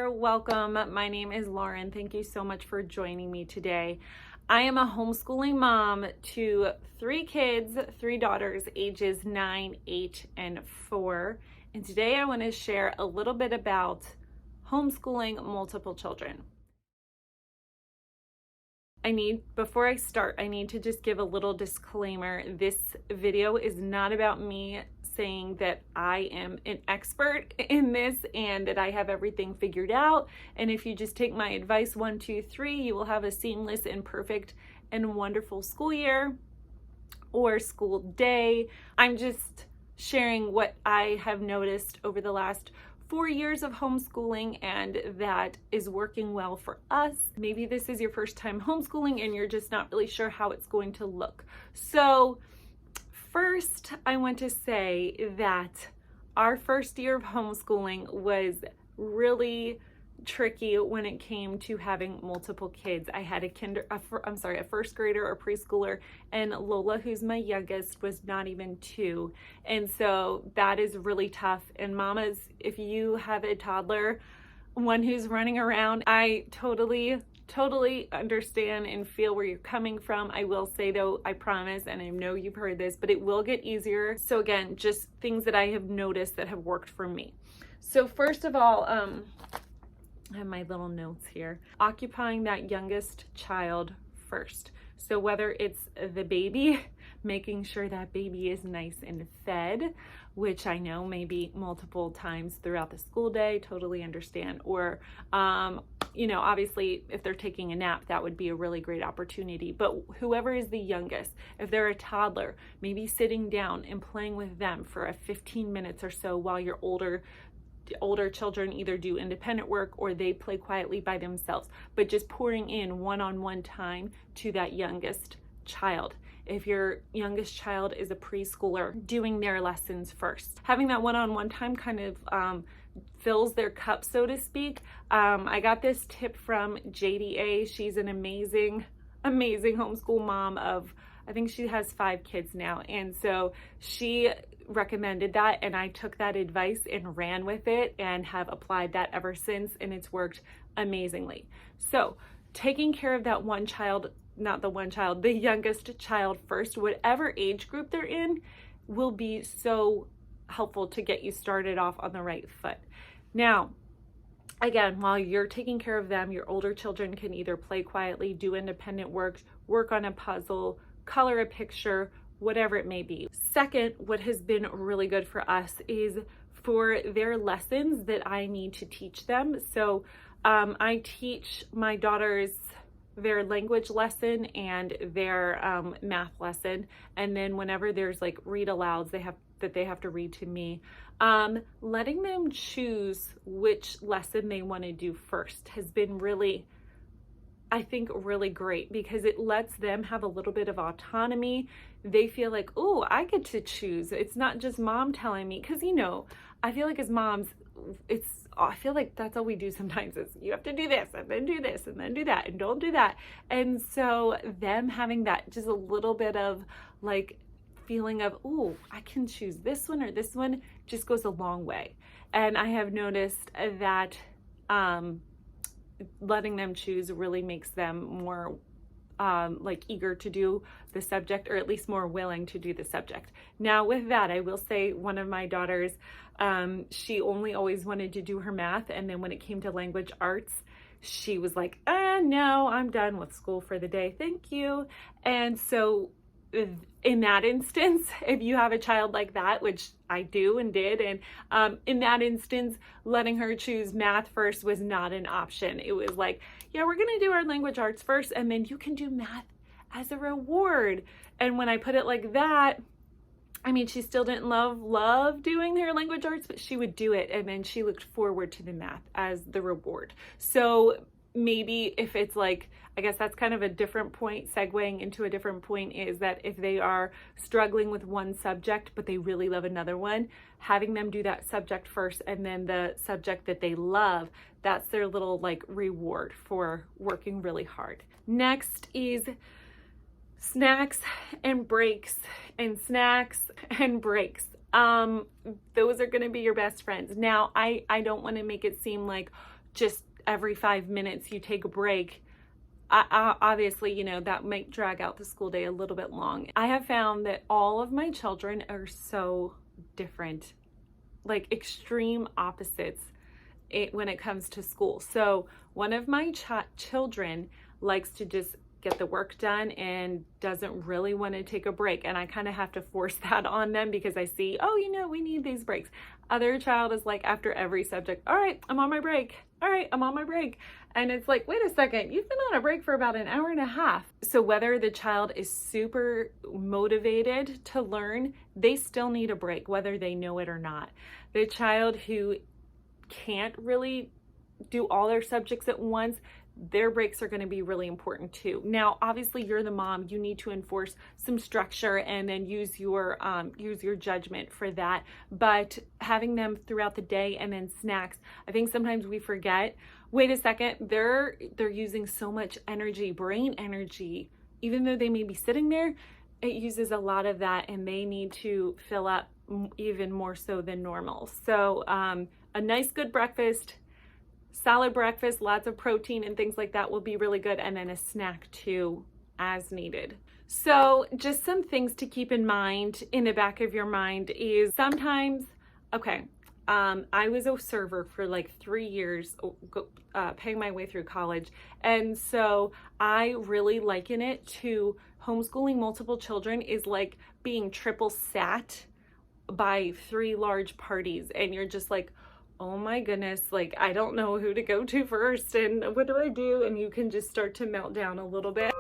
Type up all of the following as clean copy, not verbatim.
there, welcome. My name is Lauren. Thank you so much for joining me today. I am a homeschooling mom to 3 kids, 3 daughters, ages 9, 8, and 4. And today I want to share a little bit about homeschooling multiple children. Before I start, I need to just give a little disclaimer. This video is not about me saying that I am an expert in this and that I have everything figured out. And if you just take my advice 1, 2, 3, you will have a seamless and perfect and wonderful school year or school day. I'm just sharing what I have noticed over the last 4 years of homeschooling, and that is working well for us. Maybe this is your first time homeschooling and you're just not really sure how it's going to look. So first, I want to say that our first year of homeschooling was really tricky when it came to having multiple kids. I had a first grader or preschooler, and Lola, who's my youngest, was not even 2. And so that is really tough. And mamas, if you have a toddler, one who's running around, I totally understand and feel where you're coming from. I will say though, I promise, and I know you've heard this, but it will get easier. So again, just things that I have noticed that have worked for me. So first of all, I have my little notes here. Occupying that youngest child first. So whether it's the baby, making sure that baby is nice and fed, which I know may be multiple times throughout the school day, totally understand. Or, obviously if they're taking a nap, that would be a really great opportunity. But whoever is the youngest, if they're a toddler, maybe sitting down and playing with them for 15 minutes or so while your older children either do independent work or they play quietly by themselves, but just pouring in one-on-one time to that youngest child. If your youngest child is a preschooler, doing their lessons first. Having that one-on-one time kind of fills their cup, so to speak. I got this tip from JDA. She's an amazing homeschool mom of, I think she has 5 kids now. And so she recommended that, and I took that advice and ran with it and have applied that ever since, and it's worked amazingly. So taking care of that the youngest child first, whatever age group they're in, will be so helpful to get you started off on the right foot. Now, again, while you're taking care of them, your older children can either play quietly, do independent work on a puzzle, color a picture, whatever it may be. Second, what has been really good for us is for their lessons that I need to teach them. So I teach my daughters their language lesson and their math lesson. And then whenever there's like read alouds that they have to read to me, letting them choose which lesson they want to do first has been really, I think, really great, because it lets them have a little bit of autonomy. They feel like, oh, I get to choose. It's not just mom telling me, because I feel like as moms, I feel like that's all we do sometimes is you have to do this and then do this and then do that and don't do that. And so them having that just a little bit of like feeling of, oh, I can choose this one or this one, just goes a long way. And I have noticed that letting them choose really makes them more eager to do the subject, or at least more willing to do the subject. Now with that, I will say one of my daughters, she only always wanted to do her math, and then when it came to language arts, she was like, no, I'm done with school for the day, thank you. And so in that instance, if you have a child like that, which I do and did, and in that instance, letting her choose math first was not an option. It was like, yeah, we're gonna do our language arts first, and then you can do math as a reward. And when I put it like that, I mean, she still didn't love doing her language arts, but she would do it, and then she looked forward to the math as the reward. So maybe if it's like, I guess that's kind of a different point, segueing into a different point, is that if they are struggling with one subject, but they really love another one, having them do that subject first and then the subject that they love, that's their little like reward for working really hard. Next is snacks and breaks, and snacks and breaks. Those are going to be your best friends. Now, I don't want to make it seem like just every 5 minutes you take a break, obviously, you know, that might drag out the school day a little bit long. I have found that all of my children are so different, like extreme opposites when it comes to school. So one of my children likes to just get the work done and doesn't really want to take a break. And I kind of have to force that on them because I see, oh, you know, we need these breaks. Other child is like, after every subject, all right, I'm on my break. All right, I'm on my break. And it's like, wait a second, you've been on a break for about an hour and a half. So whether the child is super motivated to learn, they still need a break, whether they know it or not. The child who can't really do all their subjects at once, their breaks are going to be really important too. Now, obviously, you're the mom. You need to enforce some structure and then use your judgment for that. But having them throughout the day and then snacks, I think sometimes we forget. Wait a second, they're using so much energy, brain energy, even though they may be sitting there. It uses a lot of that, and they need to fill up even more so than normal. So, a nice, good breakfast. Solid breakfast, lots of protein and things like that will be really good. And then a snack too, as needed. So just some things to keep in mind in the back of your mind is sometimes, okay, I was a server for like 3 years, paying my way through college. And so I really liken it to homeschooling multiple children is like being triple sat by 3 large parties. And you're just like, oh my goodness, like, I don't know who to go to first and what do I do? And you can just start to melt down a little bit.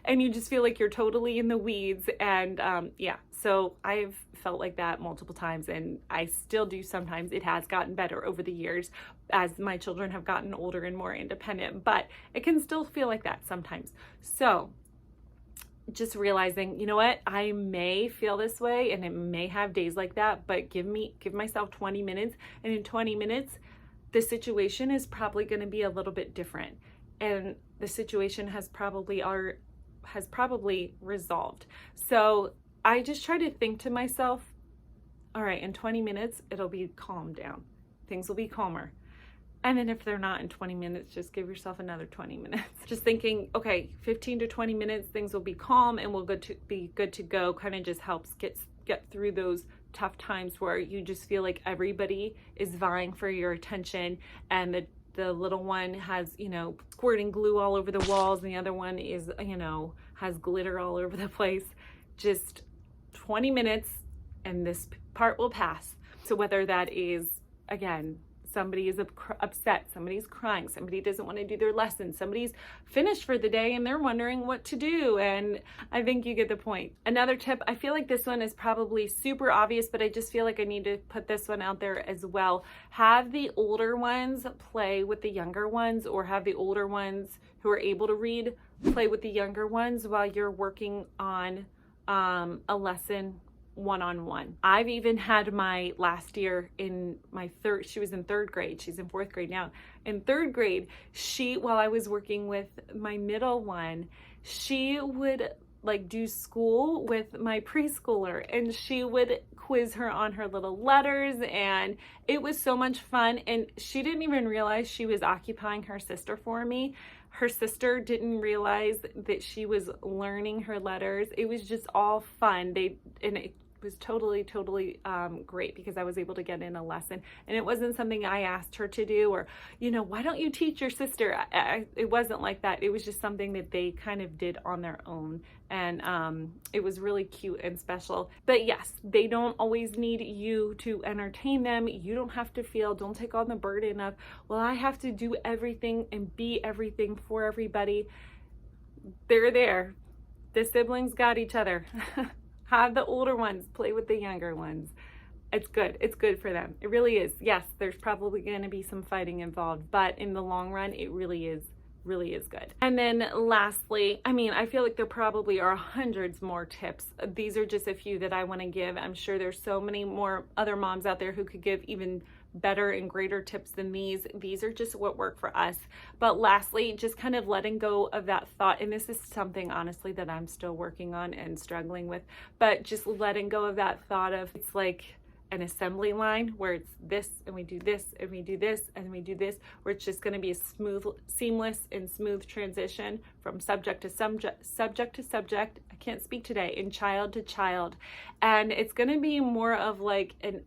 And you just feel like you're totally in the weeds. And yeah, so I've felt like that multiple times, and I still do sometimes. It has gotten better over the years as my children have gotten older and more independent, but it can still feel like that sometimes. So just realizing, you know what, I may feel this way and it may have days like that, but give myself 20 minutes. And in 20 minutes, the situation is probably going to be a little bit different. And the situation has probably resolved. So I just try to think to myself, all right, in 20 minutes, it'll be calmed down. Things will be calmer. And then if they're not in 20 minutes, just give yourself another 20 minutes. Just thinking, okay, 15 to 20 minutes, things will be calm and we'll be good to go. Kind of just helps get through those tough times where you just feel like everybody is vying for your attention, and the little one has, you know, squirting glue all over the walls, and the other one is, you know, has glitter all over the place. Just 20 minutes and this part will pass. So whether that is, again, somebody is upset, somebody's crying, somebody doesn't want to do their lesson, somebody's finished for the day and they're wondering what to do, and I think you get the point. Another tip, I feel like this one is probably super obvious, but I just feel like I need to put this one out there as well. Have the older ones play with the younger ones, or have the older ones who are able to read play with the younger ones while you're working on a lesson one-on-one. I've even had my last year in my she was in 3rd grade. She's in 4th grade now. In 3rd grade, while I was working with my middle one, she would like do school with my preschooler, and she would quiz her on her little letters, and it was so much fun. And she didn't even realize she was occupying her sister for me. Her sister didn't realize that she was learning her letters. It was just all fun. It was totally great because I was able to get in a lesson, and it wasn't something I asked her to do, or, you know, why don't you teach your sister? It wasn't like that. It was just something that they kind of did on their own, and it was really cute and special. But yes, they don't always need you to entertain them. You don't have to don't take on the burden of, well, I have to do everything and be everything for everybody. They're there. The siblings got each other. Have the older ones play with the younger ones. It's good. It's good for them. It really is. Yes, there's probably going to be some fighting involved, but in the long run, it really is good. And then lastly, I mean, I feel like there probably are hundreds more tips. These are just a few that I want to give. I'm sure there's so many more other moms out there who could give even better and greater tips than these. These are just what work for us. But lastly, just kind of letting go of that thought. And this is something, honestly, that I'm still working on and struggling with, but just letting go of that thought of, it's like an assembly line where it's this and we do this and we do this and we do this, where it's just going to be a smooth, seamless and smooth transition from subject to subject. I can't speak today, in child to child. And it's going to be more of like an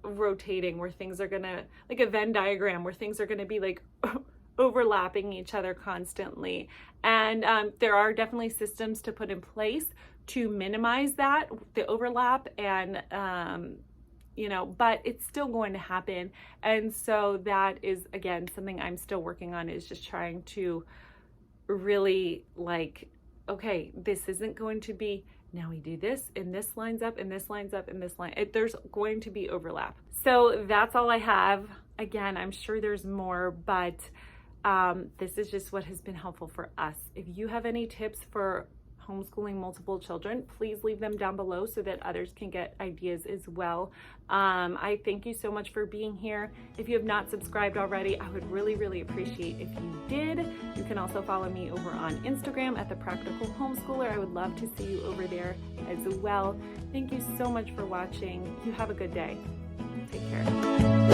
rotating, where things are going to, like a Venn diagram, where things are going to be like overlapping each other constantly. And there are definitely systems to put in place to minimize that, the overlap, and you know, but it's still going to happen. And so that is, again, something I'm still working on, is just trying to really like, okay, this isn't going to be, now we do this and this lines up and this lines up and this line. There's going to be overlap. So that's all I have. Again, I'm sure there's more, but this is just what has been helpful for us. If you have any tips for homeschooling multiple children, please leave them down below so that others can get ideas as well. I thank you so much for being here. If you have not subscribed already, I would really, really appreciate if you did. You can also follow me over on Instagram at The Practical Homeschooler. I would love to see you over there as well. Thank you so much for watching. You have a good day. Take care.